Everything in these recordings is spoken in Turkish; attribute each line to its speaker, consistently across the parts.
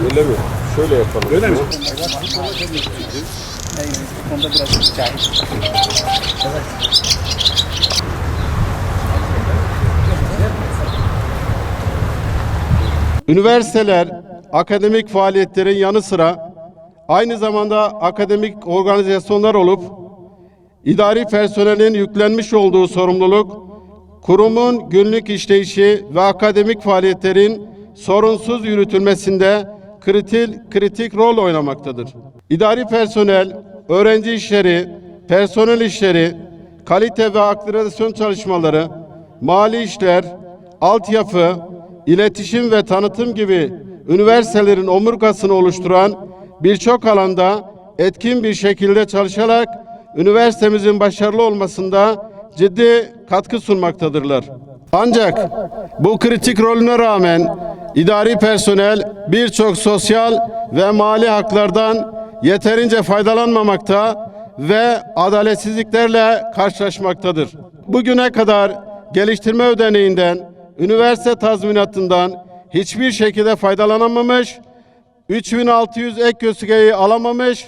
Speaker 1: Öyle mi? Şöyle yapalım. Öyle mi?
Speaker 2: Onda biraz cahil.
Speaker 3: Üniversiteler, akademik faaliyetlerin yanı sıra aynı zamanda akademik organizasyonlar olup idari personelin yüklenmiş olduğu sorumluluk, kurumun günlük işleyişi ve akademik faaliyetlerin sorunsuz yürütülmesinde kritik rol oynamaktadır. İdari personel, öğrenci işleri, personel işleri, kalite ve akreditasyon çalışmaları, mali işler, altyapı, iletişim ve tanıtım gibi üniversitelerin omurgasını oluşturan birçok alanda etkin bir şekilde çalışarak üniversitemizin başarılı olmasında ciddi katkı sunmaktadırlar. Ancak bu kritik rolüne rağmen idari personel birçok sosyal ve mali haklardan yeterince faydalanmamakta ve adaletsizliklerle karşılaşmaktadır. Bugüne kadar geliştirme ödeneğinden, üniversite tazminatından hiçbir şekilde faydalanamamış, 3600 ek göstergeyi alamamış,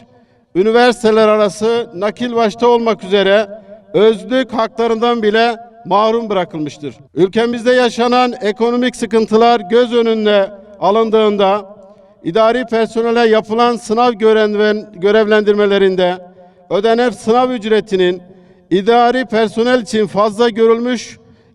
Speaker 3: üniversiteler arası nakil başta olmak üzere özlük haklarından bile mahrum bırakılmıştır. Ülkemizde yaşanan ekonomik sıkıntılar göz önüne alındığında idari personele yapılan sınav görevlendirmelerinde ödenen sınav ücretinin idari personel için fazla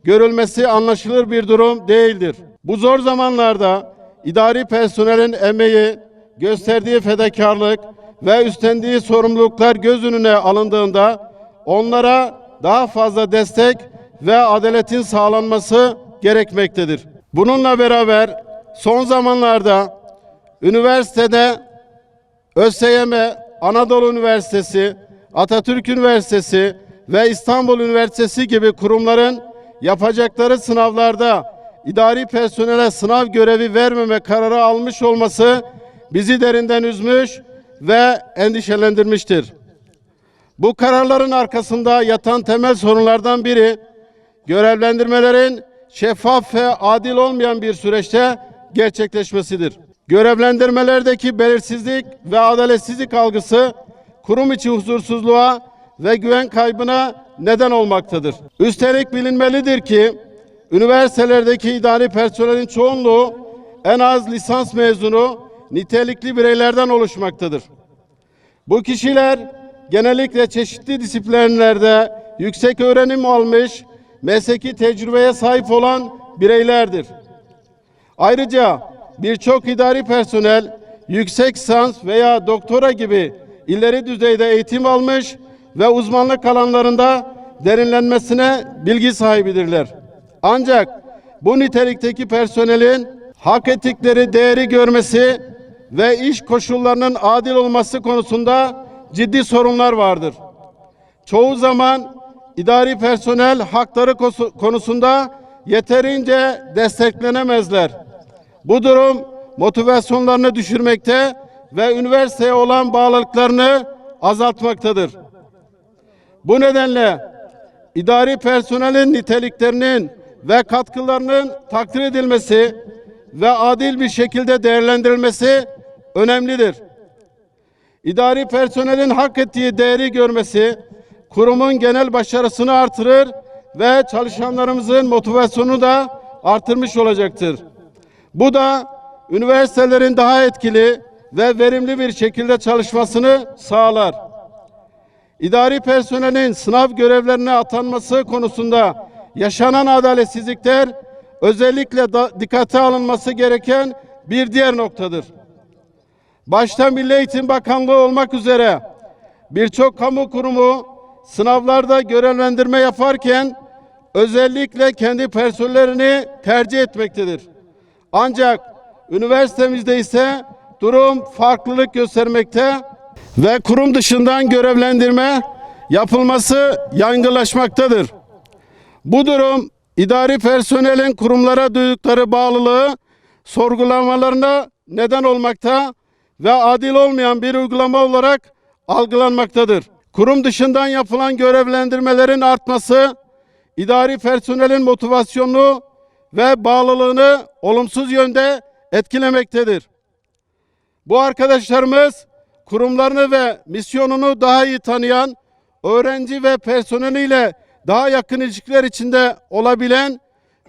Speaker 3: görülmesi anlaşılır bir durum değildir. Bu zor zamanlarda idari personelin emeği, gösterdiği fedakarlık ve üstlendiği sorumluluklar göz önüne alındığında onlara daha fazla destek ve adaletin sağlanması gerekmektedir. Bununla beraber son zamanlarda üniversitede ÖSYM, Anadolu Üniversitesi, Atatürk Üniversitesi ve İstanbul Üniversitesi gibi kurumların yapacakları sınavlarda idari personele sınav görevi vermeme kararı almış olması bizi derinden üzmüş ve endişelendirmiştir. Bu kararların arkasında yatan temel sorunlardan biri, görevlendirmelerin şeffaf ve adil olmayan bir süreçte gerçekleşmesidir. Görevlendirmelerdeki belirsizlik ve adaletsizlik algısı kurum içi huzursuzluğa ve güven kaybına neden olmaktadır. Üstelik bilinmelidir ki üniversitelerdeki idari personelin çoğunluğu en az lisans mezunu nitelikli bireylerden oluşmaktadır. Bu kişiler genellikle çeşitli disiplinlerde yüksek öğrenim almış, mesleki tecrübeye sahip olan bireylerdir. Ayrıca birçok idari personel yüksek lisans veya doktora gibi ileri düzeyde eğitim almış ve uzmanlık alanlarında derinlenmesine bilgi sahibidirler. Ancak bu nitelikteki personelin hak ettikleri değeri görmesi ve iş koşullarının adil olması konusunda ciddi sorunlar vardır. Çoğu zaman idari personel hakları konusunda yeterince desteklenemezler. Bu durum motivasyonlarını düşürmekte ve üniversiteye olan bağlılıklarını azaltmaktadır. Bu nedenle idari personelin niteliklerinin ve katkılarının takdir edilmesi ve adil bir şekilde değerlendirilmesi önemlidir. İdari personelin hak ettiği değeri görmesi, kurumun genel başarısını artırır ve çalışanlarımızın motivasyonunu da artırmış olacaktır. Bu da üniversitelerin daha etkili ve verimli bir şekilde çalışmasını sağlar. İdari personelin sınav görevlerine atanması konusunda yaşanan adaletsizlikler özellikle dikkate alınması gereken bir diğer noktadır. Başta Milli Eğitim Bakanlığı olmak üzere birçok kamu kurumu sınavlarda görevlendirme yaparken özellikle kendi personellerini tercih etmektedir. Ancak üniversitemizde ise durum farklılık göstermekte ve kurum dışından görevlendirme yapılması yaygınlaşmaktadır. Bu durum idari personelin kurumlara duydukları bağlılığı sorgulamalarına neden olmakta ve adil olmayan bir uygulama olarak algılanmaktadır. Kurum dışından yapılan görevlendirmelerin artması, idari personelin motivasyonunu ve bağlılığını olumsuz yönde etkilemektedir. Bu arkadaşlarımız kurumlarını ve misyonunu daha iyi tanıyan, öğrenci ve personeliyle daha yakın ilişkiler içinde olabilen,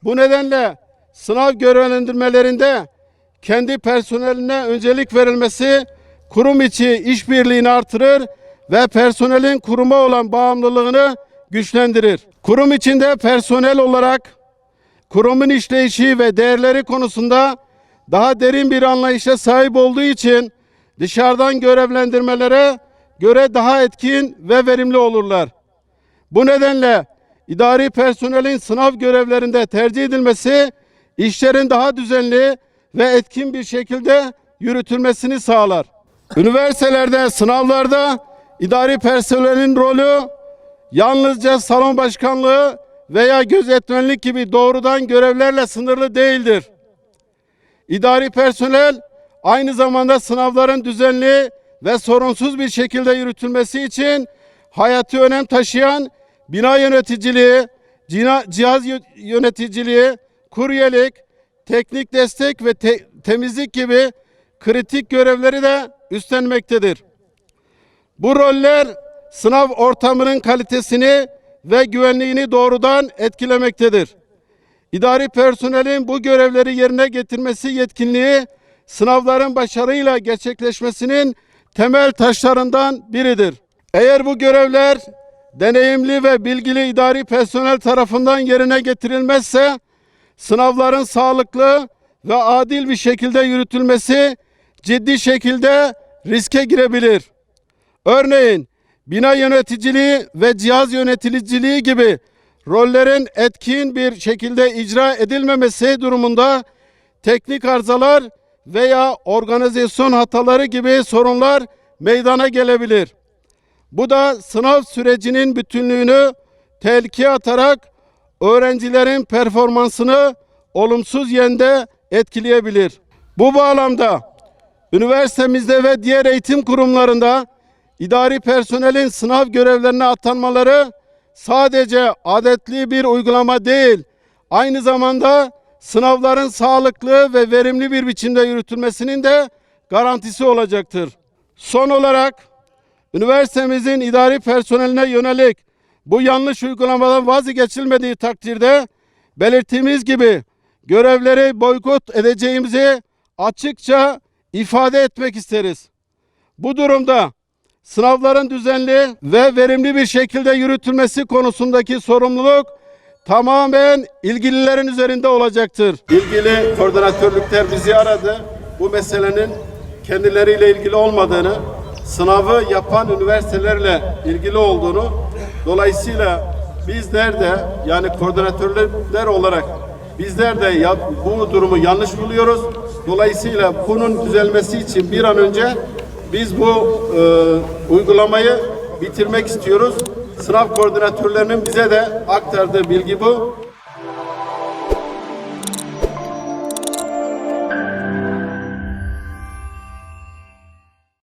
Speaker 3: bu nedenle sınav görevlendirmelerinde kendi personeline öncelik verilmesi kurum içi işbirliğini artırır ve personelin kuruma olan bağımlılığını güçlendirir. Kurum içinde personel olarak kurumun işleyişi ve değerleri konusunda daha derin bir anlayışa sahip olduğu için dışarıdan görevlendirmelere göre daha etkin ve verimli olurlar. Bu nedenle idari personelin sınav görevlerinde tercih edilmesi, işlerin daha düzenli ve etkin bir şekilde yürütülmesini sağlar. Üniversitelerde, sınavlarda idari personelin rolü yalnızca salon başkanlığı veya gözetmenlik gibi doğrudan görevlerle sınırlı değildir. İdari personel aynı zamanda sınavların düzenli ve sorunsuz bir şekilde yürütülmesi için hayati önem taşıyan bina yöneticiliği, cihaz yöneticiliği, kuryelik, teknik destek ve temizlik gibi kritik görevleri de üstlenmektedir. Bu roller sınav ortamının kalitesini ve güvenliğini doğrudan etkilemektedir. İdari personelin bu görevleri yerine getirmesi yetkinliği, sınavların başarıyla gerçekleşmesinin temel taşlarından biridir. Eğer bu görevler deneyimli ve bilgili idari personel tarafından yerine getirilmezse, sınavların sağlıklı ve adil bir şekilde yürütülmesi ciddi şekilde riske girebilir. Örneğin, bina yöneticiliği ve cihaz yöneticiliği gibi rollerin etkin bir şekilde icra edilmemesi durumunda teknik arızalar veya organizasyon hataları gibi sorunlar meydana gelebilir. Bu da sınav sürecinin bütünlüğünü tehlikeye atarak öğrencilerin performansını olumsuz yönde etkileyebilir. Bu bağlamda üniversitemizde ve diğer eğitim kurumlarında idari personelin sınav görevlerine atanmaları sadece adetli bir uygulama değil, aynı zamanda sınavların sağlıklı ve verimli bir biçimde yürütülmesinin de garantisi olacaktır. Son olarak üniversitemizin idari personeline yönelik bu yanlış uygulamadan vazgeçilmediği takdirde belirttiğimiz gibi görevleri boykot edeceğimizi açıkça ifade etmek isteriz. Bu durumda sınavların düzenli ve verimli bir şekilde yürütülmesi konusundaki sorumluluk tamamen ilgililerin üzerinde olacaktır. İlgili koordinatörlükler bizi aradı. Bu meselenin kendileriyle ilgili olmadığını, sınavı yapan üniversitelerle ilgili olduğunu, dolayısıyla bizler de yani koordinatörler olarak bizler de bu durumu yanlış buluyoruz. Dolayısıyla bunun düzelmesi için bir an önce biz bu uygulamayı bitirmek istiyoruz. Sınav koordinatörlerinin bize de aktardığı bilgi bu.